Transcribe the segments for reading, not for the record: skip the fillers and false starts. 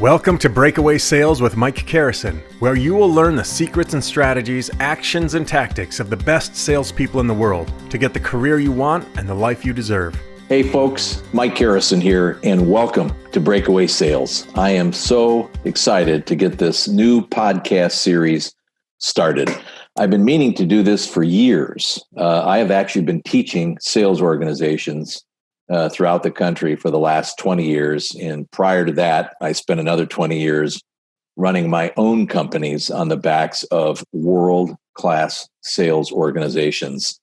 Welcome to Breakaway Sales with Mike Carrison, where you will learn the secrets and strategies, actions and tactics of the best salespeople in the world to get the career you want and the life you deserve. Hey folks, Mike Carrison here, and welcome to Breakaway Sales. I am so excited to get this new podcast series started. I've been meaning to do this for years. I have actually been teaching sales organizations throughout the country for the last 20 years. And prior to that, I spent another 20 years running my own companies on the backs of world-class sales organizations.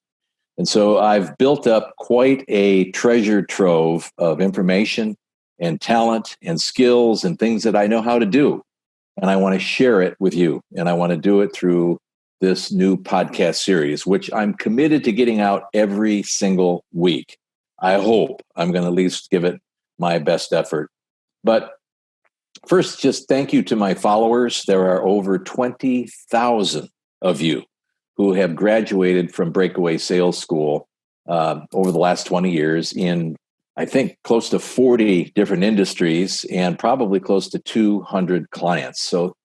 And so I've built up quite a treasure trove of information and talent and skills and things that I know how to do. And I want to share it with you. And I want to do it through this new podcast series, which I'm committed to getting out every single week. I hope I'm going to at least give it my best effort. But first, just thank you to my followers. There are over 20,000 of you who have graduated from Breakaway Sales School over the last 20 years in, I think, close to 40 different industries and probably close to 200 clients. So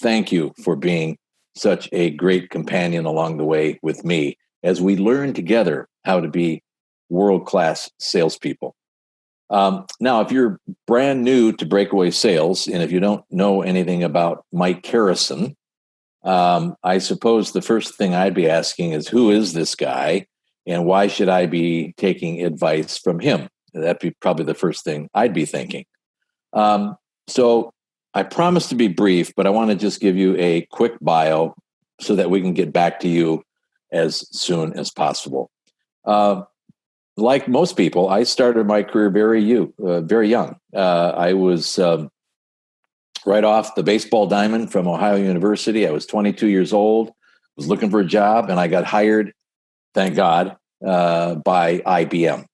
thank you for being such a great companion along the way with me as we learn together how to be world-class salespeople. Now, if you're brand new to Breakaway Sales, and if you don't know anything about Mike Carrison, I suppose the first thing I'd be asking is, who is this guy, and why should I be taking advice from him? That'd be probably the first thing I'd be thinking. So I promise to be brief, but I want to just give you a quick bio so that we can get back to you as soon as possible. Like most people, I started my career very young. I was right off the baseball diamond from Ohio University. I was 22 years old, was looking for a job, and I got hired, thank God, by IBM.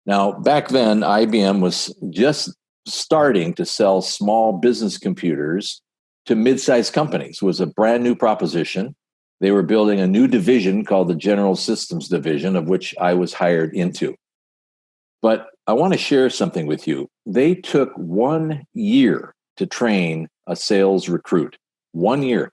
Now, back then, IBM was just starting to sell small business computers to mid-sized companies. It was a brand new proposition. They were building a new division called the General Systems Division, of which I was hired into. But I want to share something with you. They took 1 year to train a sales recruit. 1 year.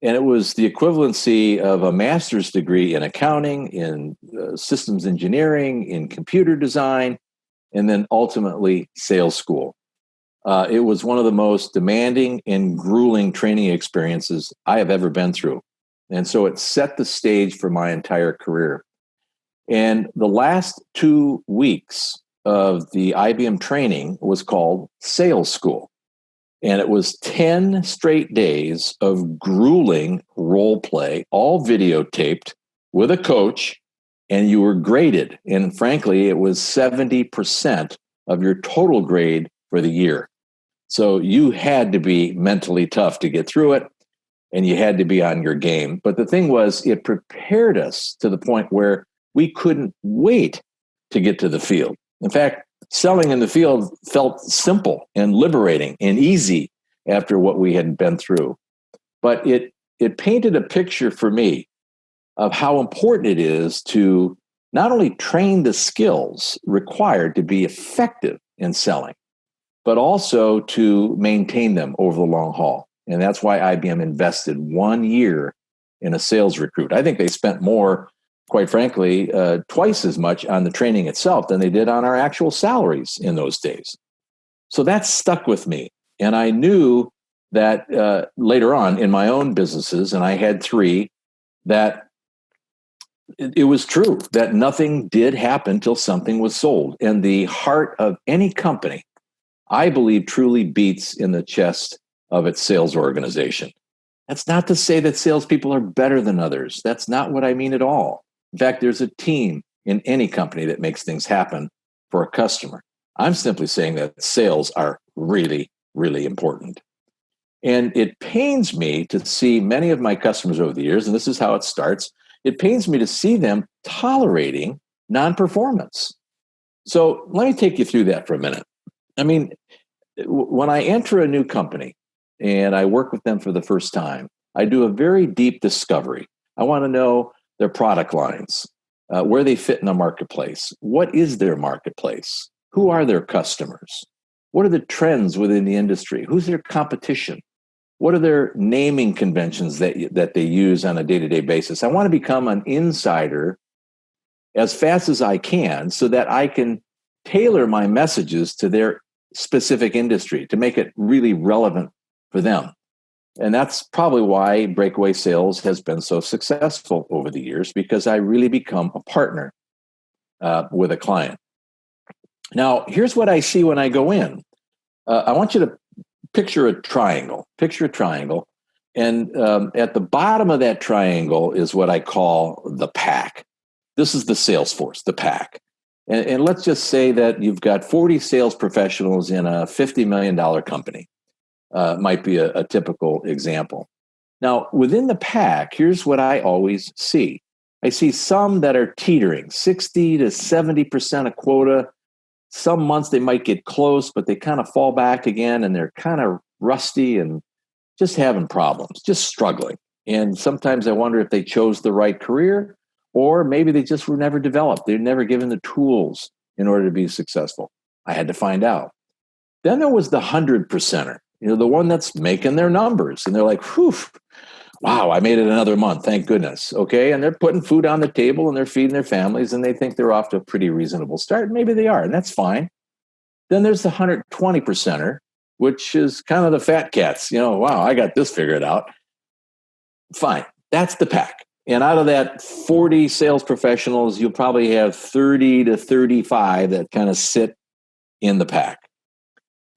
And it was the equivalency of a master's degree in accounting, in systems engineering, in computer design, and then ultimately sales school. It was one of the most demanding and grueling training experiences I have ever been through. And so it set the stage for my entire career. And the last 2 weeks of the IBM training was called sales school. And it was 10 straight days of grueling role play, all videotaped with a coach, and you were graded. And frankly, it was 70% of your total grade for the year. So you had to be mentally tough to get through it. And you had to be on your game. But the thing was, it prepared us to the point where we couldn't wait to get to the field. In fact, selling in the field felt simple and liberating and easy after what we had been through. But it painted a picture for me of how important it is to not only train the skills required to be effective in selling, but also to maintain them over the long haul. And that's why IBM invested 1 year in a sales recruit. I think they spent more, quite frankly, twice as much on the training itself than they did on our actual salaries in those days. So that stuck with me. And I knew that later on in my own businesses, and I had 3, that it was true that nothing did happen till something was sold. And the heart of any company, I believe, truly beats in the chest of its sales organization. That's not to say that salespeople are better than others. That's not what I mean at all. In fact, there's a team in any company that makes things happen for a customer. I'm simply saying that sales are really, really important. And it pains me to see many of my customers over the years, and this is how it starts, it pains me to see them tolerating non-performance. So let me take you through that for a minute. I mean, when I enter a new company, and I work with them for the first time, I do a very deep discovery. I want to know their product lines, where they fit in the marketplace. What is their marketplace? Who are their customers? What are the trends within the industry? Who's their competition? What are their naming conventions that they use on a day-to-day basis? I want to become an insider as fast as I can so that I can tailor my messages to their specific industry to make it really relevant for them. And that's probably why Breakaway Sales has been so successful over the years, because I really become a partner with a client. Now, here's what I see when I go in. I want you to picture a triangle. Picture a triangle. And at the bottom of that triangle is what I call the pack. This is the sales force, the pack. And let's just say that you've got 40 sales professionals in a $50 million company. Might be a typical example. Now, within the pack, here's what I always see. I see some that are teetering, 60 to 70% of quota. Some months they might get close, but they kind of fall back again, and they're kind of rusty and just having problems, just struggling. And sometimes I wonder if they chose the right career, or maybe they just were never developed. They're never given the tools in order to be successful. I had to find out. Then there was the 100%er, the one that's making their numbers. And they're like, whew, wow, I made it another month. Thank goodness. Okay. And they're putting food on the table and they're feeding their families and they think they're off to a pretty reasonable start. Maybe they are, and that's fine. Then there's the 120%er, which is kind of the fat cats. Wow, I got this figured out. Fine. That's the pack. And out of that 40 sales professionals, you'll probably have 30 to 35 that kind of sit in the pack.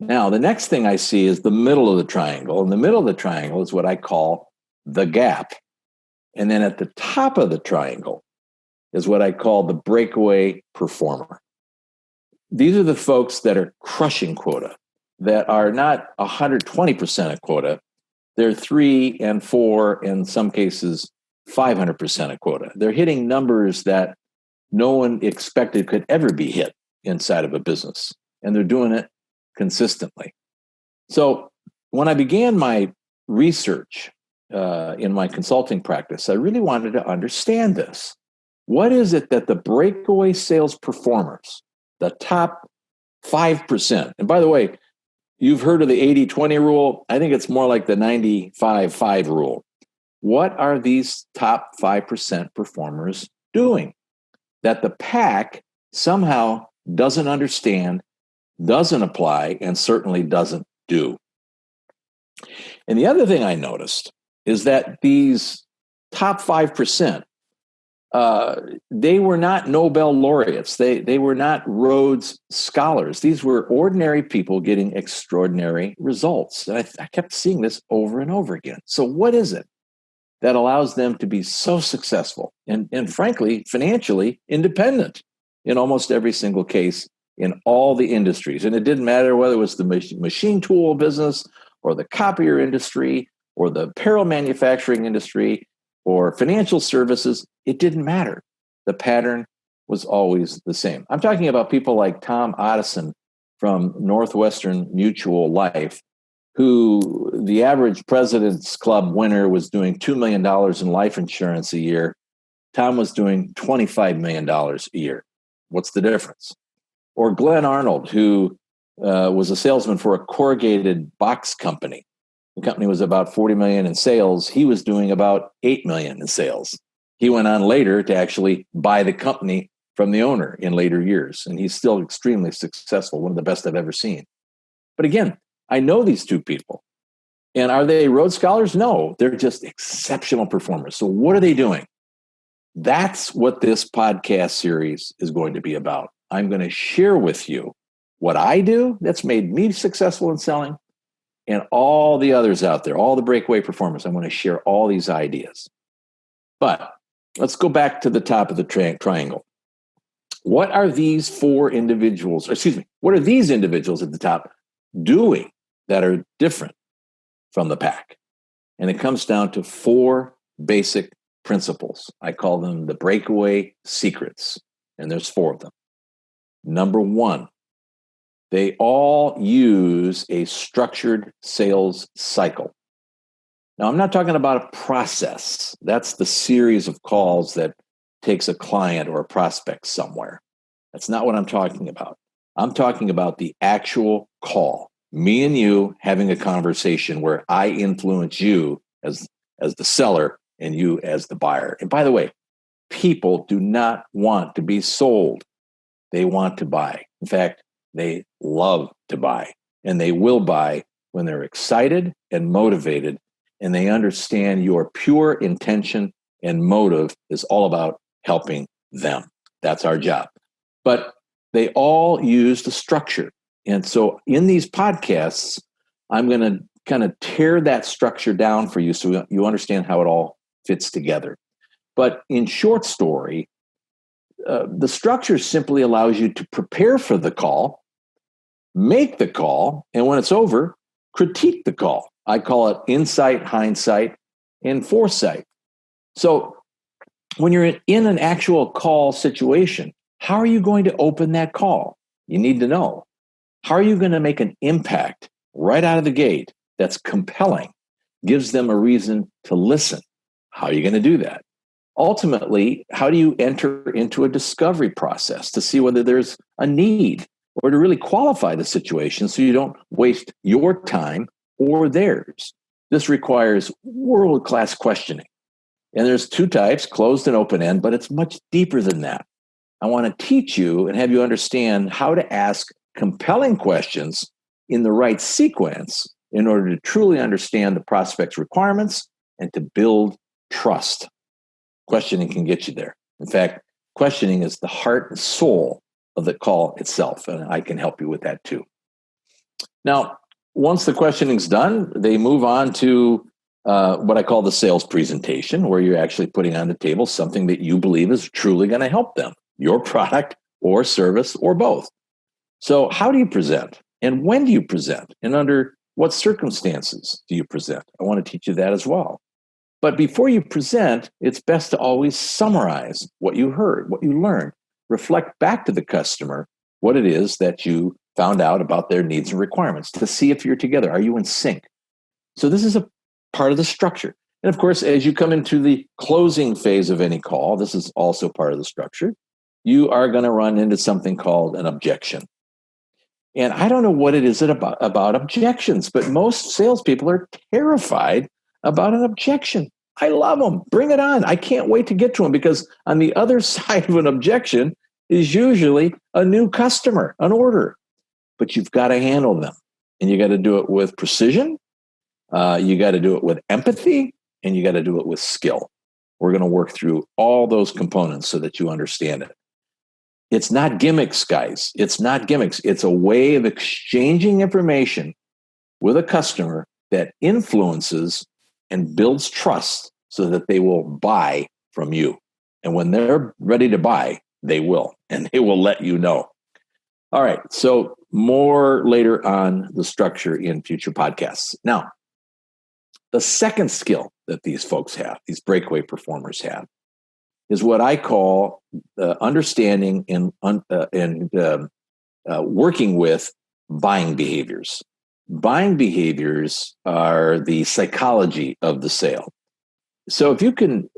Now, the next thing I see is the middle of the triangle. And the middle of the triangle is what I call the gap. And then at the top of the triangle is what I call the breakaway performer. These are the folks that are crushing quota, that are not 120% of quota. They're 3 and 4, in some cases, 500% of quota. They're hitting numbers that no one expected could ever be hit inside of a business. And they're doing it consistently. So when I began my research in my consulting practice, I really wanted to understand this. What is it that the breakaway sales performers, the top 5%, and by the way, you've heard of the 80-20 rule. I think it's more like the 95-5 rule. What are these top 5% performers doing that the pack somehow doesn't understand, doesn't apply, and certainly doesn't do? And the other thing I noticed is that these top 5%, they were not Nobel laureates. They were not Rhodes scholars. These were ordinary people getting extraordinary results. And I kept seeing this over and over again. So what is it that allows them to be so successful and frankly, financially independent in almost every single case in all the industries? And it didn't matter whether it was the machine tool business or the copier industry or the apparel manufacturing industry or financial services. It didn't matter. The pattern was always the same. I'm talking about people like Tom Otteson from Northwestern Mutual Life, who the average President's Club winner was doing $2 million in life insurance a year. Tom was doing $25 million a year. What's the difference? Or Glenn Arnold, who was a salesman for a corrugated box company. The company was about 40 million in sales. He was doing about 8 million in sales. He went on later to actually buy the company from the owner in later years. And he's still extremely successful, one of the best I've ever seen. But again, I know these two people. And are they Rhodes Scholars? No, they're just exceptional performers. So what are they doing? That's what this podcast series is going to be about. I'm going to share with you what I do that's made me successful in selling, and all the others out there, all the breakaway performers. I want to share all these ideas. But let's go back to the top of the triangle. What are these individuals at the top doing that are different from the pack? And it comes down to 4 basic principles. I call them the breakaway secrets, and there's 4 of them. Number 1, they all use a structured sales cycle. Now, I'm not talking about a process. That's the series of calls that takes a client or a prospect somewhere. That's not what I'm talking about. I'm talking about the actual call. Me and you having a conversation where I influence you as the seller and you as the buyer. And by the way, people do not want to be sold. They want to buy. In fact, they love to buy, and they will buy when they're excited and motivated, and they understand your pure intention and motive is all about helping them. That's our job. But they all use the structure. And so in these podcasts, I'm going to kind of tear that structure down for you so you understand how it all fits together. But in short story, the structure simply allows you to prepare for the call, make the call, and when it's over, critique the call. I call it insight, hindsight, and foresight. So when you're in an actual call situation, how are you going to open that call? You need to know. How are you going to make an impact right out of the gate that's compelling, gives them a reason to listen? How are you going to do that? Ultimately, how do you enter into a discovery process to see whether there's a need or to really qualify the situation so you don't waste your time or theirs? This requires world-class questioning. And there's two types, closed and open-end, but it's much deeper than that. I want to teach you and have you understand how to ask compelling questions in the right sequence in order to truly understand the prospect's requirements and to build trust. Questioning can get you there. In fact, questioning is the heart and soul of the call itself, and I can help you with that too. Now, once the questioning's done, they move on to what I call the sales presentation, where you're actually putting on the table something that you believe is truly going to help them, your product or service or both. So how do you present? And when do you present? And under what circumstances do you present? I want to teach you that as well. But before you present, it's best to always summarize what you heard, what you learned. Reflect back to the customer what it is that you found out about their needs and requirements to see if you're together. Are you in sync? So this is a part of the structure. And of course, as you come into the closing phase of any call, this is also part of the structure, you are going to run into something called an objection. And I don't know what it is about objections, but most salespeople are terrified about an objection. I love them. Bring it on. I can't wait to get to them because on the other side of an objection is usually a new customer, an order. But you've got to handle them. And you got to do it with precision. You got to do it with empathy. And you got to do it with skill. We're going to work through all those components so that you understand it. It's not gimmicks, guys. It's not gimmicks. It's a way of exchanging information with a customer that influences and builds trust so that they will buy from you. And when they're ready to buy, they will, and they will let you know. All right, so more later on the structure in future podcasts. Now, the second skill that these folks have, these breakaway performers have, is what I call understanding and working with buying behaviors. Buying behaviors are the psychology of the sale. So if you can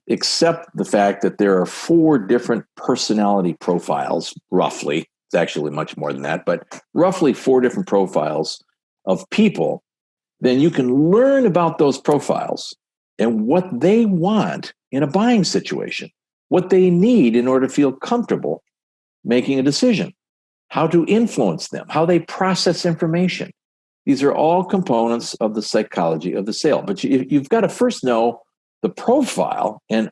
accept the fact that there are 4 different personality profiles, roughly, it's actually much more than that, but roughly 4 different profiles of people, then you can learn about those profiles and what they want in a buying situation, what they need in order to feel comfortable making a decision, how to influence them, how they process information. These are all components of the psychology of the sale. But you've got to first know the profile and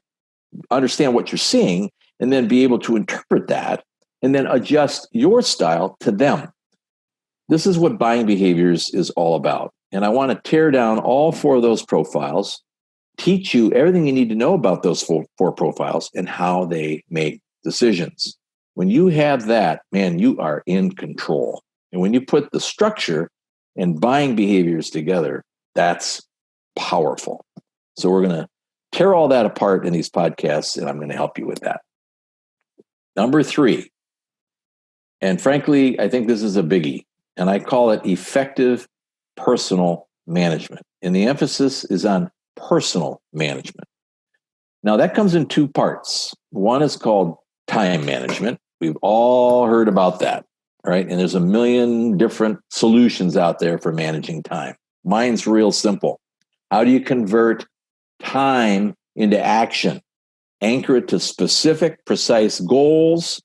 understand what you're seeing, and then be able to interpret that and then adjust your style to them. This is what buying behaviors is all about. And I want to tear down all 4 of those profiles, teach you everything you need to know about those 4 profiles and how they make decisions. When you have that, man, you are in control. And when you put the structure and buying behaviors together, that's powerful. So we're going to tear all that apart in these podcasts, and I'm going to help you with that. Number 3, and frankly, I think this is a biggie, and I call it effective personal management. And the emphasis is on personal management. Now, that comes in 2 parts. One is called time management. We've all heard about that. right? And there's a million different solutions out there for managing time. Mine's real simple. How do you convert time into action? Anchor it to specific, precise goals,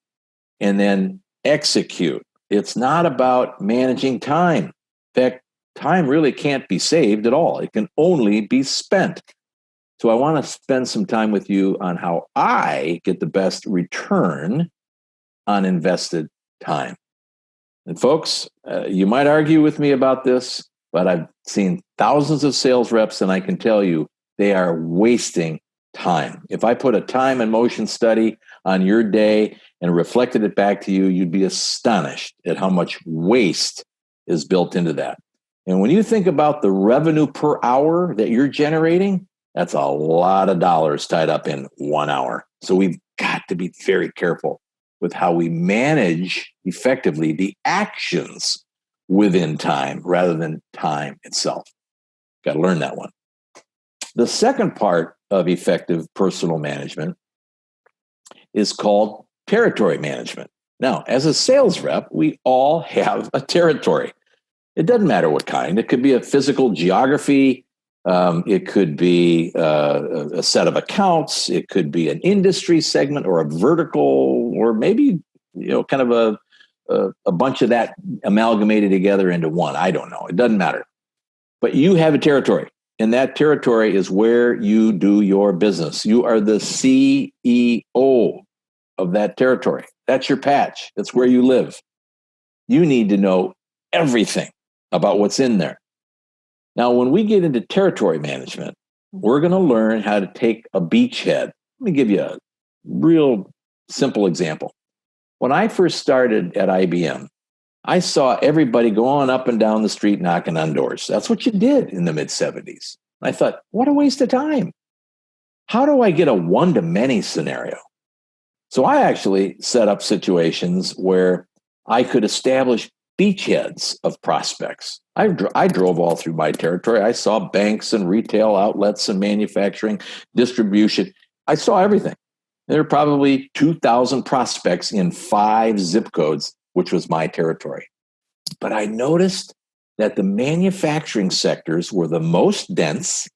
and then execute. It's not about managing time. In fact, time really can't be saved at all. It can only be spent. So I want to spend some time with you on how I get the best return on invested time. And folks, you might argue with me about this, but I've seen thousands of sales reps, and I can tell you they are wasting time. If I put a time and motion study on your day and reflected it back to you, you'd be astonished at how much waste is built into that. And when you think about the revenue per hour that you're generating, that's a lot of dollars tied up in 1 hour. So we've got to be very careful with how we manage effectively the actions within time rather than time itself. Got to learn that one. The second part of effective personal management is called territory management. Now, as a sales rep, we all have a territory. It doesn't matter what kind. It could be a physical geography. It could be a set of accounts. It could be an industry segment or a vertical, or maybe kind of a bunch of that amalgamated together into one. I don't know. It doesn't matter. But you have a territory, and that territory is where you do your business. You are the CEO of that territory. That's your patch. That's where you live. You need to know everything about what's in there. Now, when we get into territory management, we're going to learn how to take a beachhead. Let me give you a real simple example. When I first started at IBM, I saw everybody going up and down the street knocking on doors. That's what you did in the mid-'70s. I thought, what a waste of time. How do I get a one-to-many scenario? So I actually set up situations where I could establish beachheads of prospects. I drove all through my territory. I saw banks and retail outlets and manufacturing, distribution. I saw everything. There were probably 2,000 prospects in 5 zip codes, which was my territory. But I noticed that the manufacturing sectors were the most dense.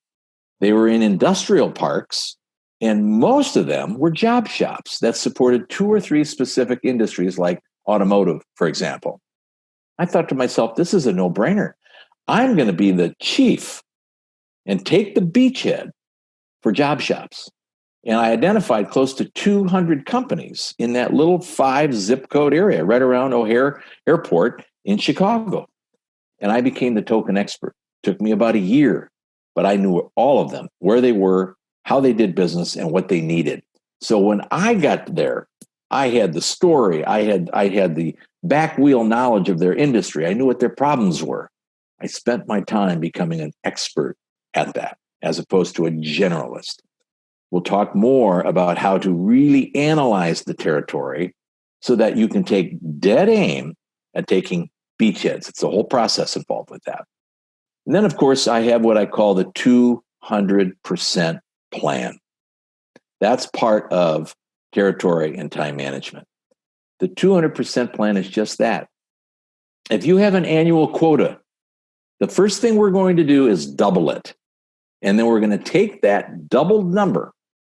They were in industrial parks, and most of them were job shops that supported 2 or 3 specific industries like automotive, for example. I thought to myself, this is a no-brainer. I'm going to be the chief and take the beachhead for job shops. And I identified close to 200 companies in that little 5 zip code area right around O'Hare Airport in Chicago. And I became the token expert. It took me about a year, but I knew all of them, where they were, how they did business, and what they needed. So when I got there, I had the story. I had the back wheel knowledge of their industry. I knew what their problems were. I spent my time becoming an expert at that, as opposed to a generalist. We'll talk more about how to really analyze the territory so that you can take dead aim at taking beachheads. It's a whole process involved with that. And then, of course, I have what I call the 200% plan. That's part of territory and time management. The 200% plan is just that. If you have an annual quota, the first thing we're going to do is double it. And then we're going to take that doubled number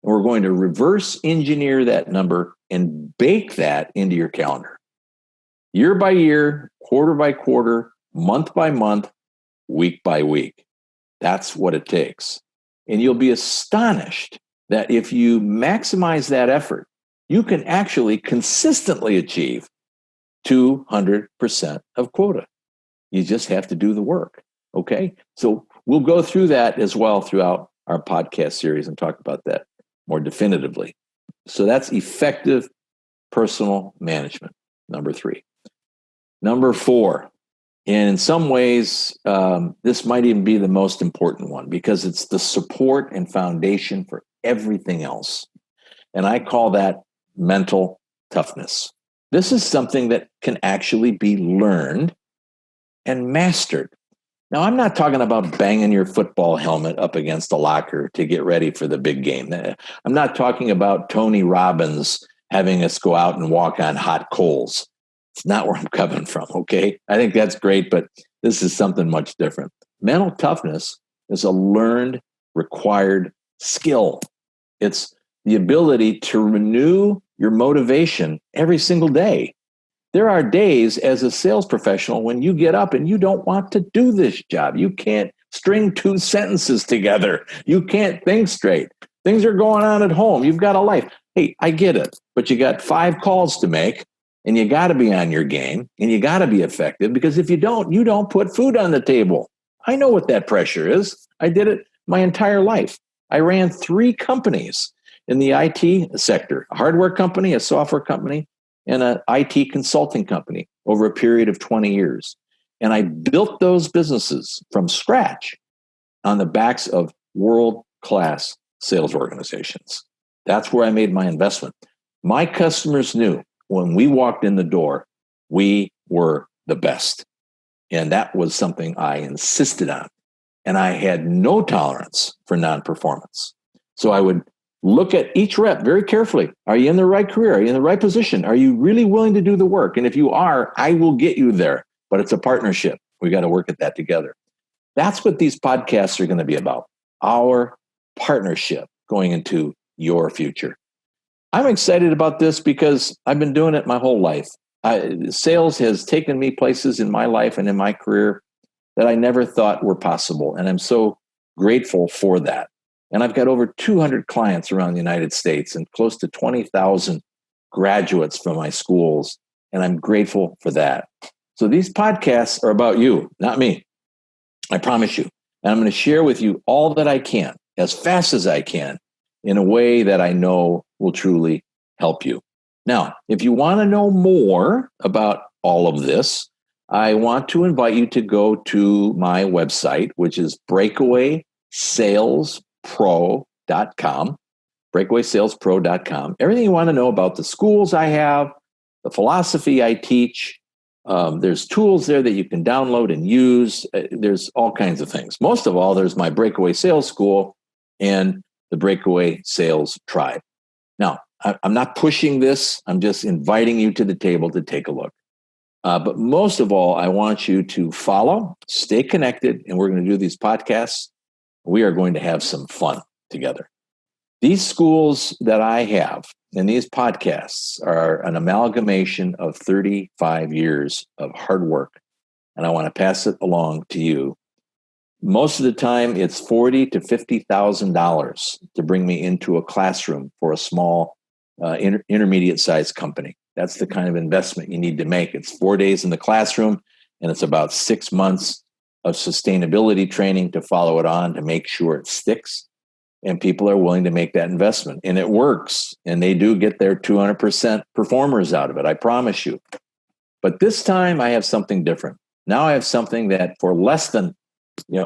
and we're going to reverse engineer that number and bake that into your calendar. Year by year, quarter by quarter, month by month, week by week. That's what it takes. And you'll be astonished that if you maximize that effort, you can actually consistently achieve 200% of quota. You just have to do the work. Okay? So we'll go through that as well throughout our podcast series and talk about that more definitively. So that's effective personal management, number 3. Number 4, and in some ways, this might even be the most important one because it's the support and foundation for everything else. And I call that mental toughness. This is something that can actually be learned and mastered. Now, I'm not talking about banging your football helmet up against a locker to get ready for the big game. I'm not talking about Tony Robbins having us go out and walk on hot coals. It's not where I'm coming from, okay? I think that's great, but this is something much different. Mental toughness is a learned, required skill. It's the ability to renew your motivation every single day. There are days as a sales professional when you get up and you don't want to do this job. You can't string two sentences together. You can't think straight. Things are going on at home. You've got a life. Hey, I get it, but you got 5 calls to make. And you got to be on your game, and you got to be effective, because if you don't put food on the table. I know what that pressure is. I did it my entire life. I ran 3 companies in the IT sector, a hardware company, a software company, and an IT consulting company over a period of 20 years. And I built those businesses from scratch on the backs of world-class sales organizations. That's where I made my investment. My customers knew when we walked in the door, we were the best. And that was something I insisted on. And I had no tolerance for non-performance. So I would look at each rep very carefully. Are you in the right career? Are you in the right position? Are you really willing to do the work? And if you are, I will get you there. But it's a partnership. We got to work at that together. That's what these podcasts are going to be about. Our partnership going into your future. I'm excited about this because I've been doing it my whole life. Sales has taken me places in my life and in my career that I never thought were possible. And I'm so grateful for that. And I've got over 200 clients around the United States and close to 20,000 graduates from my schools. And I'm grateful for that. So these podcasts are about you, not me. I promise you. And I'm going to share with you all that I can, as fast as I can, in a way that I know will truly help you. Now, if you want to know more about all of this, I want to invite you to go to my website, which is breakawaysalespro.com, breakawaysalespro.com. Everything you want to know about the schools I have, the philosophy I teach. There's tools there that you can download and use. There's all kinds of things. Most of all, there's my Breakaway Sales School and the Breakaway Sales Tribe. Now, I'm not pushing this. I'm just inviting you to the table to take a look. But most of all, I want you to follow, stay connected, and we're going to do these podcasts. We are going to have some fun together. These schools that I have and these podcasts are an amalgamation of 35 years of hard work, and I want to pass it along to you. Most of the time, it's $40,000 to $50,000 to bring me into a classroom for a small, intermediate-sized company. That's the kind of investment you need to make. It's 4 days in the classroom, and it's about 6 months of sustainability training to follow it on to make sure it sticks. And people are willing to make that investment. And it works. And they do get their 200% performers out of it, I promise you. But this time, I have something different. Now I have something that for less than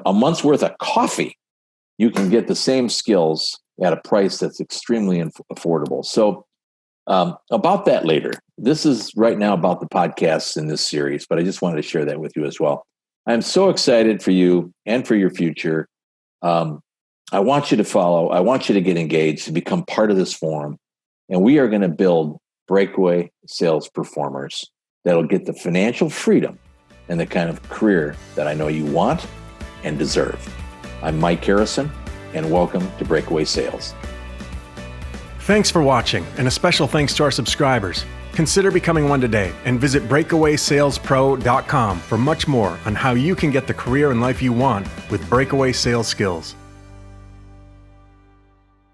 a month's worth of coffee, you can get the same skills at a price that's extremely affordable. So about that later. This is right now about the podcasts in this series, but I just wanted to share that with you as well. I'm so excited for you and for your future. I want you to follow. I want you to get engaged, to become part of this forum. And we are going to build breakaway sales performers that'll get the financial freedom and the kind of career that I know you want and deserve. I'm Mike Harrison, and welcome to Breakaway Sales. Thanks for watching, and a special thanks to our subscribers. Consider becoming one today and visit breakawaysalespro.com for much more on how you can get the career and life you want with breakaway sales skills.